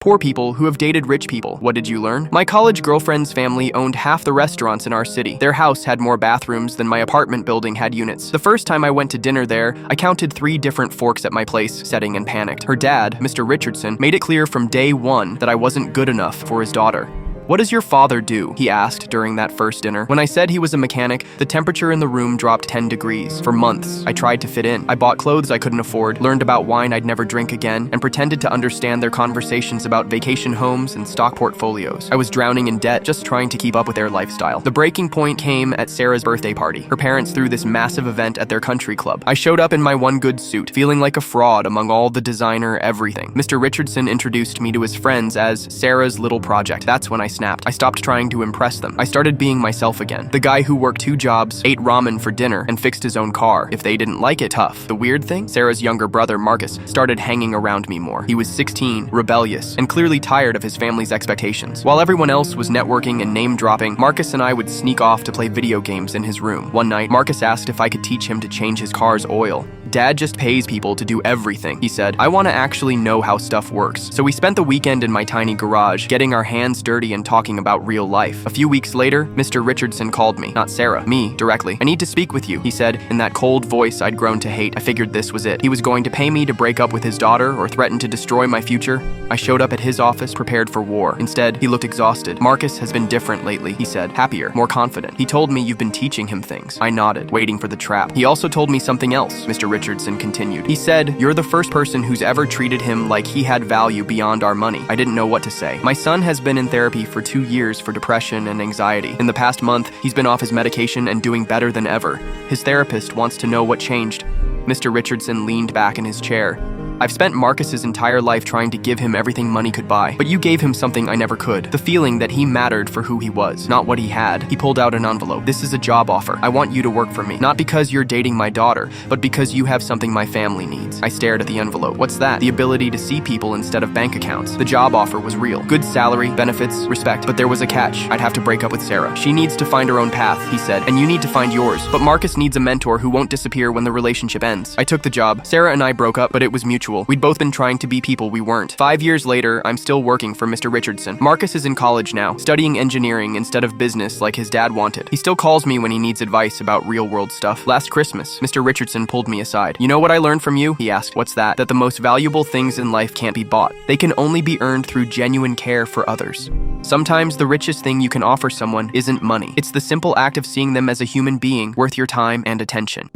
Poor people who have dated rich people. What did you learn? My college girlfriend's family owned half the restaurants in our city. Their house had more bathrooms than my apartment building had units. The first time I went to dinner there, I counted 3 different forks at my place, setting and panicked. Her dad, Mr. Richardson, made it clear from day one that I wasn't good enough for his daughter. "What does your father do?" he asked during that first dinner. When I said he was a mechanic, the temperature in the room dropped 10 degrees. For months, I tried to fit in. I bought clothes I couldn't afford, learned about wine I'd never drink again, and pretended to understand their conversations about vacation homes and stock portfolios. I was drowning in debt, just trying to keep up with their lifestyle. The breaking point came at Sarah's birthday party. Her parents threw this massive event at their country club. I showed up in my one good suit, feeling like a fraud among all the designer everything. Mr. Richardson introduced me to his friends as Sarah's little project. That's when I snapped. I stopped trying to impress them. I started being myself again. The guy who worked 2 jobs, ate ramen for dinner, and fixed his own car. If they didn't like it, tough. The weird thing? Sarah's younger brother, Marcus, started hanging around me more. He was 16, rebellious, and clearly tired of his family's expectations. While everyone else was networking and name-dropping, Marcus and I would sneak off to play video games in his room. One night, Marcus asked if I could teach him to change his car's oil. "Dad just pays people to do everything," he said. "I want to actually know how stuff works." So we spent the weekend in my tiny garage, getting our hands dirty and talking about real life. A few weeks later, Mr. Richardson called me. Not Sarah, me, directly. "I need to speak with you," he said, in that cold voice I'd grown to hate. I figured this was it. He was going to pay me to break up with his daughter or threaten to destroy my future. I showed up at his office prepared for war. Instead, he looked exhausted. "Marcus has been different lately," he said. "Happier, more confident. He told me you've been teaching him things." I nodded, waiting for the trap. "He also told me something else," Mr. Richardson continued. "He said, you're the first person who's ever treated him like he had value beyond our money." I didn't know what to say. My son has been in therapy for 2 years for depression and anxiety. In the past month, he's been off his medication and doing better than ever. His therapist wants to know what changed. Mr. Richardson leaned back in his chair. "I've spent Marcus's entire life trying to give him everything money could buy, but you gave him something I never could. The feeling that he mattered for who he was, not what he had." He pulled out an envelope. "This is a job offer. I want you to work for me. Not because you're dating my daughter, but because you have something my family needs." I stared at the envelope. "What's that?" "The ability to see people instead of bank accounts." The job offer was real. Good salary, benefits, respect. But there was a catch. I'd have to break up with Sarah. "She needs to find her own path," he said, "and you need to find yours. But Marcus needs a mentor who won't disappear when the relationship ends." I took the job. Sarah and I broke up, but it was mutual. We'd both been trying to be people we weren't. 5 years later, I'm still working for Mr. Richardson. Marcus is in college now, studying engineering instead of business like his dad wanted. He still calls me when he needs advice about real-world stuff. Last Christmas, Mr. Richardson pulled me aside. "You know what I learned from you?" he asked. "What's that?" "That the most valuable things in life can't be bought. They can only be earned through genuine care for others. Sometimes the richest thing you can offer someone isn't money. It's the simple act of seeing them as a human being worth your time and attention."